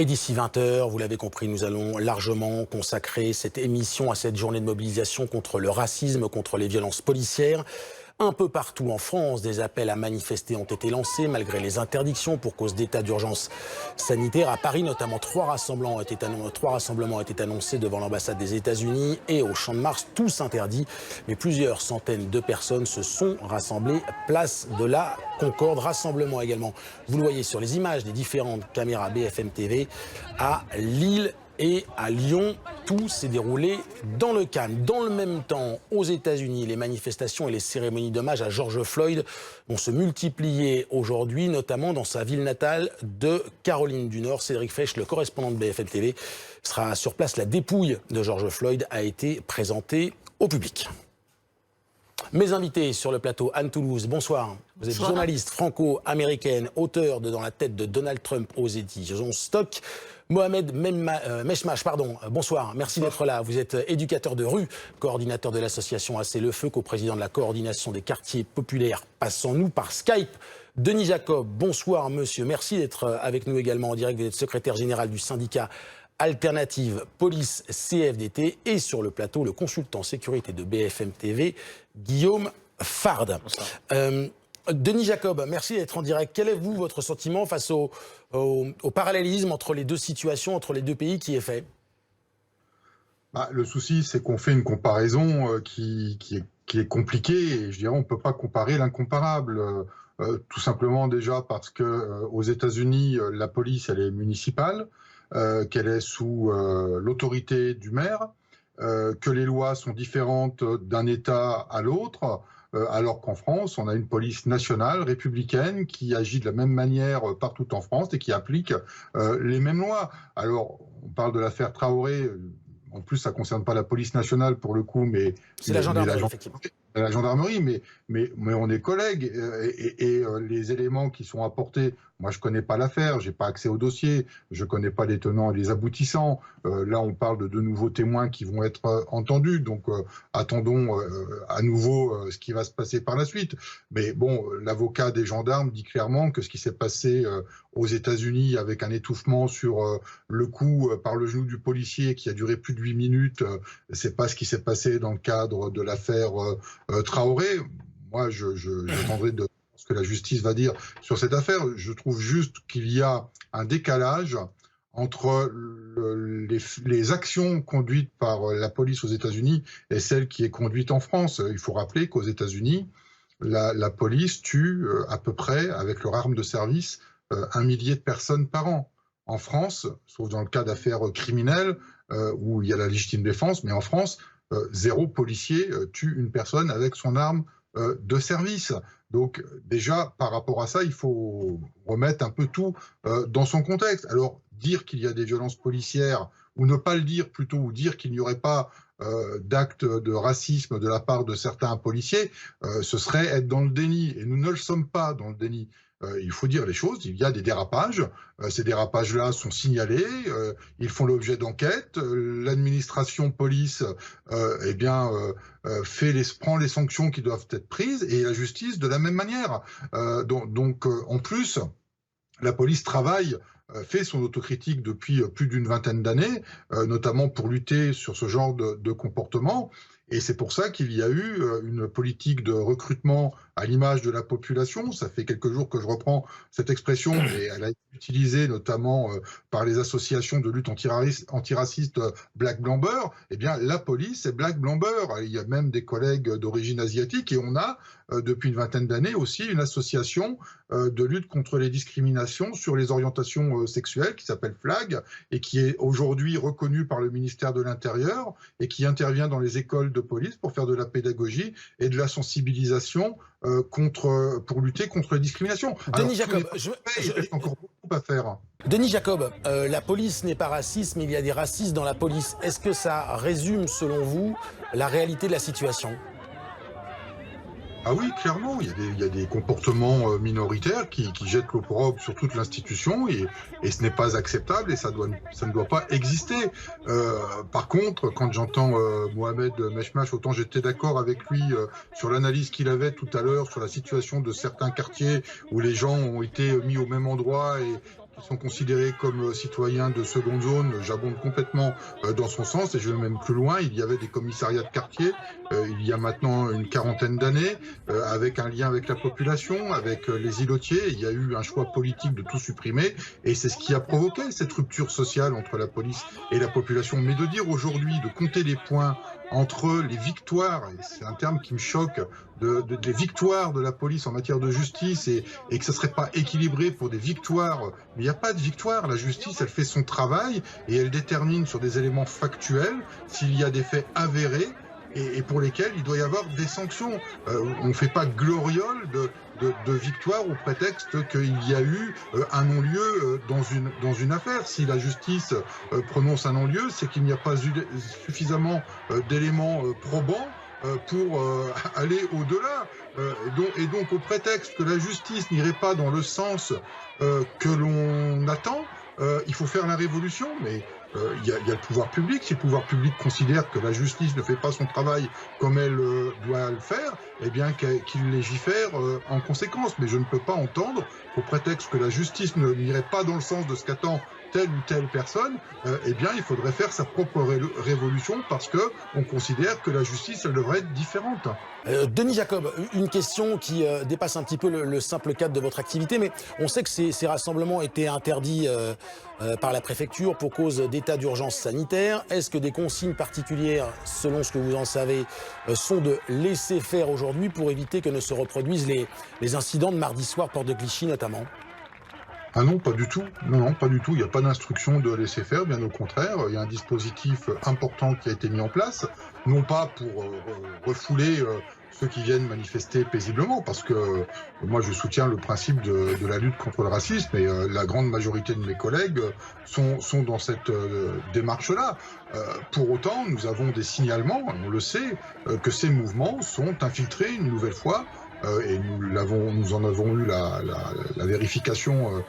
Et d'ici 20h, vous l'avez compris, nous allons largement consacrer cette émission à cette journée de mobilisation contre le racisme, contre les violences policières. Un peu partout en France, des appels à manifester ont été lancés malgré les interdictions pour cause d'état d'urgence sanitaire. À Paris, notamment, trois rassemblements ont été annoncés devant l'ambassade des États-Unis et au Champ de Mars, tous interdits. Mais plusieurs centaines de personnes se sont rassemblées place de la Concorde. Rassemblement également, vous le voyez sur les images des différentes caméras BFM TV, à Lille et à Lyon. Tout s'est déroulé dans le calme. Dans le même temps, aux États-Unis, les manifestations et les cérémonies d'hommage à George Floyd vont se multiplier aujourd'hui, notamment dans sa ville natale de Caroline du Nord. Cédric Fesch, le correspondant de BFM TV, sera sur place. La dépouille de George Floyd a été présentée au public. Mes invités sur le plateau, Anne Toulouse, bonsoir. Vous êtes journaliste franco-américaine, auteur de Dans la tête de Donald Trump aux éditions Stock. Mohamed Meshmash, bonsoir, merci d'être là. Vous êtes éducateur de rue, coordinateur de l'association Assez le Feu, co-président de la coordination des quartiers populaires Passons-nous par Skype. Denis Jacob, bonsoir monsieur, merci d'être avec nous également en direct. Vous êtes secrétaire général du syndicat Alternative Police CFDT et sur le plateau, le consultant sécurité de BFM TV, Guillaume Fard. Denis Jacob, merci d'être en direct. Quel est votre sentiment face au parallélisme entre les deux situations, entre les deux pays qui est fait? Le souci, c'est qu'on fait une comparaison qui est compliquée. Et je dirais, on ne peut pas comparer l'incomparable. Tout simplement déjà parce que aux États-Unis, la police, elle est municipale, qu'elle est sous l'autorité du maire, que les lois sont différentes d'un État à l'autre. Alors qu'en France, on a une police nationale, républicaine, qui agit de la même manière partout en France et qui applique les mêmes lois. Alors, on parle de l'affaire Traoré, en plus ça ne concerne pas la police nationale pour le coup, mais c'est la gendarmerie, effectivement. La gendarmerie, mais on est collègues et les éléments qui sont apportés, moi je connais pas l'affaire, j'ai pas accès au dossier, je connais pas les tenants et les aboutissants. Là on parle de nouveaux témoins qui vont être entendus, donc attendons à nouveau ce qui va se passer par la suite. Mais bon, l'avocat des gendarmes dit clairement que ce qui s'est passé aux États-Unis avec un étouffement sur le cou par le genou du policier qui a duré plus de 8 minutes, c'est pas ce qui s'est passé dans le cadre de l'affaire Traoré. Moi, j'attendrai de ce que la justice va dire sur cette affaire. Je trouve juste qu'il y a un décalage entre les actions conduites par la police aux États-Unis et celles qui est conduite en France. Il faut rappeler qu'aux États-Unis, la police tue à peu près, avec leur arme de service, 1 millier de personnes par an. En France, sauf dans le cas d'affaires criminelles où il y a la légitime défense, mais en France, 0 policier tue une personne avec son arme de service. Donc déjà, par rapport à ça, il faut remettre un peu tout dans son contexte. Alors, dire qu'il y a des violences policières, ou ne pas le dire plutôt, ou dire qu'il n'y aurait pas d'actes de racisme de la part de certains policiers, ce serait être dans le déni. Et nous ne le sommes pas dans le déni. Il faut dire les choses, il y a des dérapages, ces dérapages-là sont signalés, ils font l'objet d'enquêtes, l'administration police prend les sanctions qui doivent être prises, et la justice de la même manière. Donc en plus, la police travaille, fait son autocritique depuis plus d'une vingtaine d'années, notamment pour lutter sur ce genre de comportement. Et c'est pour ça qu'il y a eu une politique de recrutement à l'image de la population. Ça fait quelques jours que je reprends cette expression, mais elle a été utilisée notamment par les associations de lutte antiraciste Black Blamber. Eh bien, la police est Black Blamber. Il y a même des collègues d'origine asiatique et on a, depuis une vingtaine d'années, aussi une association de lutte contre les discriminations sur les orientations sexuelles qui s'appelle FLAG et qui est aujourd'hui reconnue par le ministère de l'Intérieur et qui intervient dans les écoles de police pour faire de la pédagogie et de la sensibilisation pour lutter contre les discriminations. Denis Jacob, il reste encore beaucoup à faire. Denis Jacob, la police n'est pas raciste, mais il y a des racistes dans la police. Est-ce que ça résume, selon vous, la réalité de la situation ? Ah oui, clairement, il y a des comportements minoritaires qui jettent l'opprobre sur toute l'institution et ce n'est pas acceptable et ça ne doit pas exister. Par contre, quand j'entends Mohamed Meshmash, autant j'étais d'accord avec lui sur l'analyse qu'il avait tout à l'heure sur la situation de certains quartiers où les gens ont été mis au même endroit qui sont considérés comme citoyens de seconde zone, j'abonde complètement dans son sens, et je vais même plus loin. Il y avait des commissariats de quartier il y a maintenant une quarantaine d'années, avec un lien avec la population, avec les îlotiers. Il y a eu un choix politique de tout supprimer, et c'est ce qui a provoqué cette rupture sociale entre la police et la population. Mais de dire aujourd'hui, de compter les points entre les victoires, et c'est un terme qui me choque, des victoires de la police en matière de justice, et que ça ne serait pas équilibré pour des victoires. Mais il n'y a pas de victoire. La justice, elle fait son travail et elle détermine sur des éléments factuels s'il y a des faits avérés et pour lesquels il doit y avoir des sanctions. On ne fait pas gloriole de victoire au prétexte qu'il y a eu un non-lieu dans une affaire. Si la justice prononce un non-lieu, c'est qu'il n'y a pas eu suffisamment d'éléments probants pour aller au-delà. Et donc, au prétexte que la justice n'irait pas dans le sens que l'on attend, il faut faire la révolution. Mais il y a le pouvoir public. Si le pouvoir public considère que la justice ne fait pas son travail comme elle doit le faire, eh bien qu'il légifère en conséquence. Mais je ne peux pas entendre, au prétexte que la justice n'irait pas dans le sens de ce qu'attend telle ou telle personne, eh bien, il faudrait faire sa propre révolution parce qu'on considère que la justice, elle devrait être différente. Denis Jacob, une question qui dépasse un petit peu le simple cadre de votre activité, mais on sait que ces rassemblements étaient interdits par la préfecture pour cause d'état d'urgence sanitaire. Est-ce que des consignes particulières, selon ce que vous en savez, sont de laisser faire aujourd'hui pour éviter que ne se reproduisent les incidents de mardi soir, porte de Clichy notamment ? Ah non, pas du tout. Non, pas du tout. Il n'y a pas d'instruction de laisser faire, bien au contraire. Il y a un dispositif important qui a été mis en place, non pas pour refouler ceux qui viennent manifester paisiblement, parce que moi je soutiens le principe de la lutte contre le racisme, et la grande majorité de mes collègues sont dans cette démarche-là. Pour autant, nous avons des signalements, on le sait, que ces mouvements sont infiltrés une nouvelle fois, et nous en avons eu la vérification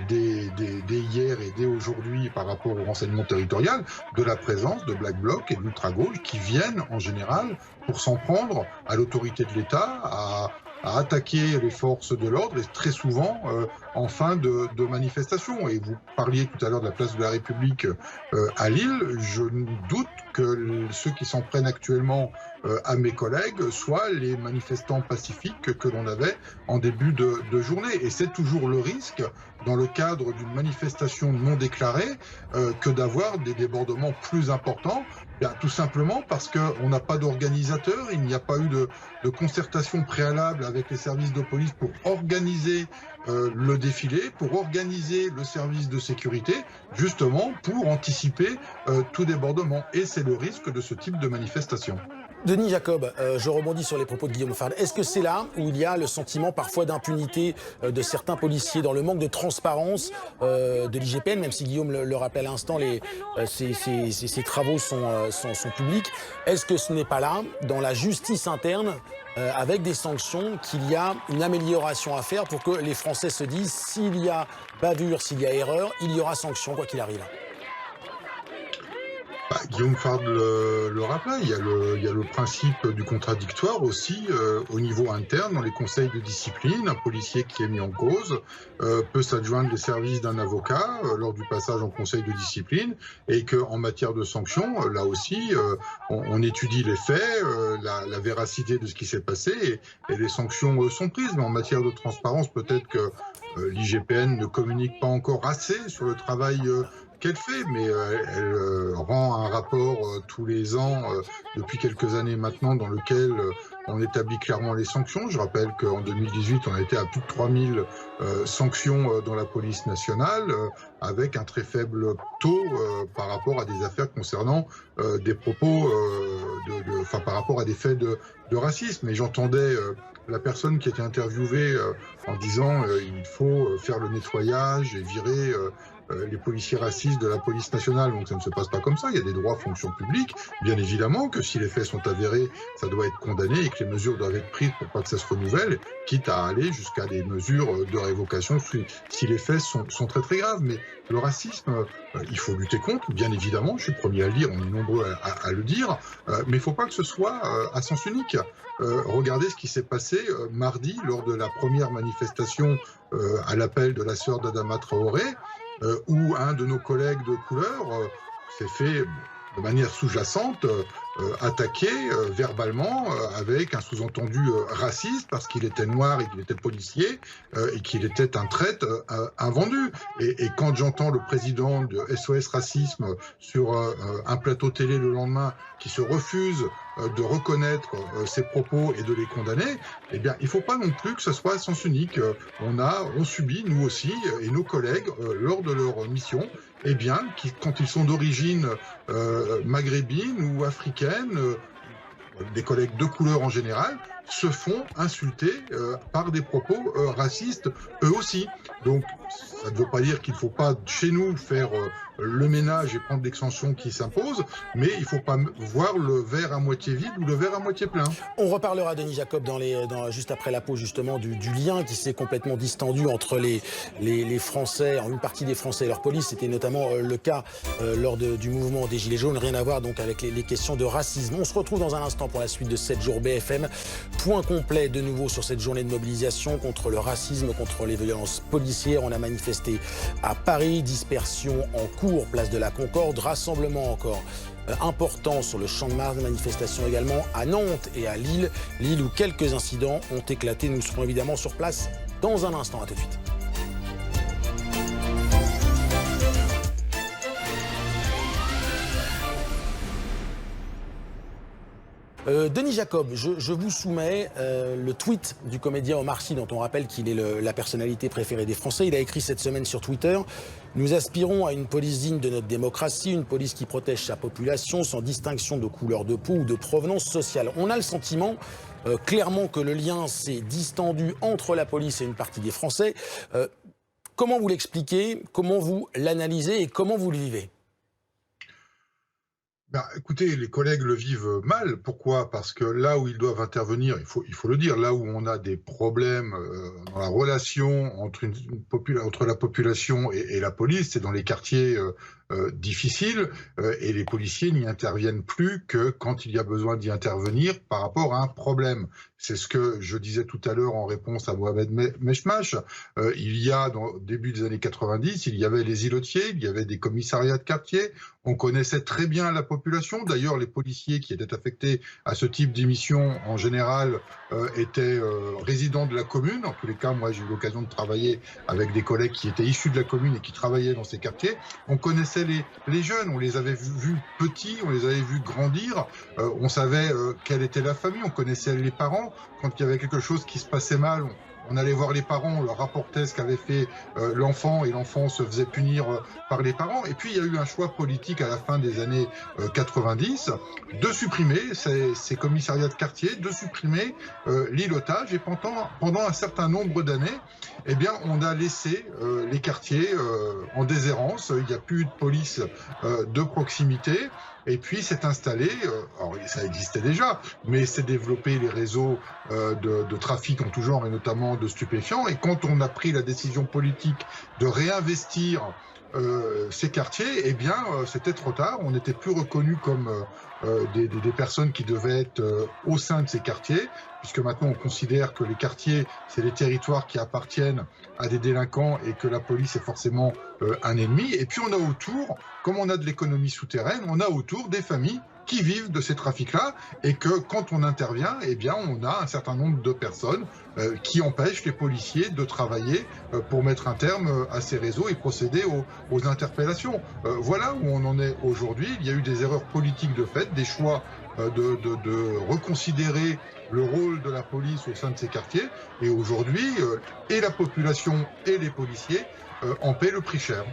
dès hier et dès aujourd'hui par rapport au renseignement territorial, de la présence de Black Bloc et d'ultra-gauche qui viennent en général pour s'en prendre à l'autorité de l'État, à attaquer les forces de l'ordre, et très souvent en fin de manifestation. Et vous parliez tout à l'heure de la place de la République à Lille. Je doute que ceux qui s'en prennent actuellement à mes collègues soient les manifestants pacifiques que l'on avait en début de journée. Et c'est toujours le risque, dans le cadre d'une manifestation non déclarée, que d'avoir des débordements plus importants. Bien, tout simplement parce qu'on n'a pas d'organisateur, il n'y a pas eu de concertation préalable avec les services de police pour organiser le défilé, pour organiser le service de sécurité, justement pour anticiper tout débordement. Et c'est le risque de ce type de manifestation. Denis Jacob, je rebondis sur les propos de Guillaume Fard. Est-ce que c'est là où il y a le sentiment parfois d'impunité de certains policiers, dans le manque de transparence de l'IGPN, même si Guillaume le rappelle à l'instant, ces travaux sont publics. Est-ce que ce n'est pas là, dans la justice interne, avec des sanctions, qu'il y a une amélioration à faire pour que les Français se disent s'il y a bavure, s'il y a erreur, il y aura sanction quoi qu'il arrive? Guillaume Fard le rappelait, il y a le principe du contradictoire aussi au niveau interne, dans les conseils de discipline. Un policier qui est mis en cause peut s'adjoindre les services d'un avocat lors du passage en conseil de discipline, et qu'en matière de sanctions, là aussi, on étudie les faits, la véracité de ce qui s'est passé, et les sanctions sont prises. Mais en matière de transparence, peut-être que l'IGPN ne communique pas encore assez sur le travail qu'elle fait, mais elle rend un rapport tous les ans depuis quelques années maintenant, dans lequel on établit clairement les sanctions. Je rappelle qu'en 2018, on a été à plus de 3000 sanctions dans la police nationale, avec un très faible taux par rapport à des affaires concernant des propos, par rapport à des faits de racisme. Et j'entendais la personne qui était interviewée en disant il faut faire le nettoyage et virer les policiers racistes de la police nationale. Donc ça ne se passe pas comme ça. Il y a des droits fonction publique. Bien évidemment que si les faits sont avérés, ça doit être condamné et que les mesures doivent être prises pour pas que ça se renouvelle, quitte à aller jusqu'à des mesures de révocation si les faits sont très très graves. Mais le racisme, il faut lutter contre, bien évidemment. Je suis le premier à le dire, on est nombreux à le dire. Mais il ne faut pas que ce soit à sens unique. Regardez ce qui s'est passé mardi lors de la première manifestation à l'appel de la sœur d'Adama Traoré, où un de nos collègues de couleur s'est fait de manière sous-jacente attaqué verbalement avec un sous-entendu raciste parce qu'il était noir et qu'il était policier et qu'il était un traître invendu. Et quand j'entends le président de SOS Racisme sur un plateau télé le lendemain qui se refuse de reconnaître ses propos et de les condamner, eh bien, il ne faut pas non plus que ce soit à sens unique. On subit, nous aussi, et nos collègues, lors de leur mission, eh bien, quand ils sont d'origine maghrébine ou africaine, des collègues de couleur en général, se font insulter par des propos racistes eux aussi. Donc, ça ne veut pas dire qu'il ne faut pas, chez nous, faire le ménage et prendre l'extension qui s'impose, mais il ne faut pas voir le verre à moitié vide ou le verre à moitié plein. On reparlera, Denis Jacob, juste après la pause, justement, du lien qui s'est complètement distendu entre les Français, une partie des Français et leur police. C'était notamment le cas lors du mouvement des Gilets jaunes. Rien à voir donc avec les questions de racisme. On se retrouve dans un instant pour la suite de 7 jours BFM. Point complet de nouveau sur cette journée de mobilisation contre le racisme, contre les violences policières. On a manifesté à Paris, dispersion en cours, place de la Concorde, rassemblement encore important sur le Champ de Mars, manifestation également à Nantes et à Lille. Lille où quelques incidents ont éclaté. Nous serons évidemment sur place dans un instant. À tout de suite. Denis Jacob, je vous soumets le tweet du comédien Omar Sy, dont on rappelle qu'il est la personnalité préférée des Français. Il a écrit cette semaine sur Twitter: « Nous aspirons à une police digne de notre démocratie, une police qui protège sa population sans distinction de couleur de peau ou de provenance sociale. » On a le sentiment clairement que le lien s'est distendu entre la police et une partie des Français. Comment vous l'expliquez? Comment vous l'analysez et comment vous le vivez? Ben, écoutez, les collègues le vivent mal. Pourquoi? Parce que là où ils doivent intervenir, il faut le dire, là où on a des problèmes dans la relation entre la population et la police, c'est dans les quartiers difficiles, et les policiers n'y interviennent plus que quand il y a besoin d'y intervenir par rapport à un problème. C'est ce que je disais tout à l'heure en réponse à Mohamed Meshmash. Il y a, au début des années 90, il y avait les îlotiers, il y avait des commissariats de quartier. On connaissait très bien la population. D'ailleurs, les policiers qui étaient affectés à ce type d'émission, en général, étaient résidents de la commune. En tous les cas, moi, j'ai eu l'occasion de travailler avec des collègues qui étaient issus de la commune et qui travaillaient dans ces quartiers. On connaissait les jeunes, on les avait vus petits, on les avait vus grandir. On savait quelle était la famille, on connaissait les parents. Quand il y avait quelque chose qui se passait mal, on allait voir les parents, on leur rapportait ce qu'avait fait l'enfant, et l'enfant se faisait punir par les parents. Et puis il y a eu un choix politique à la fin des années 90 de supprimer ces commissariats de quartier, de supprimer l'îlotage. Et pendant un certain nombre d'années, eh bien, on a laissé les quartiers en déshérence. Il n'y a plus de police de proximité. Et puis s'est installé, alors ça existait déjà, mais s'est développé les réseaux de trafic en tout genre et notamment de stupéfiants. Et quand on a pris la décision politique de réinvestir ces quartiers, eh bien c'était trop tard. On n'était plus reconnus comme des personnes qui devaient être au sein de ces quartiers, puisque maintenant on considère que les quartiers, c'est les territoires qui appartiennent à des délinquants et que la police est forcément un ennemi. Et puis on a autour, comme on a de l'économie souterraine, on a autour des familles qui vivent de ces trafics-là, et que quand on intervient, eh bien, on a un certain nombre de personnes qui empêchent les policiers de travailler pour mettre un terme à ces réseaux et procéder aux interpellations. Voilà où on en est aujourd'hui. Il y a eu des erreurs politiques de fait, des choix de reconsidérer le rôle de la police au sein de ces quartiers, et aujourd'hui, et la population et les policiers en paient le prix cher.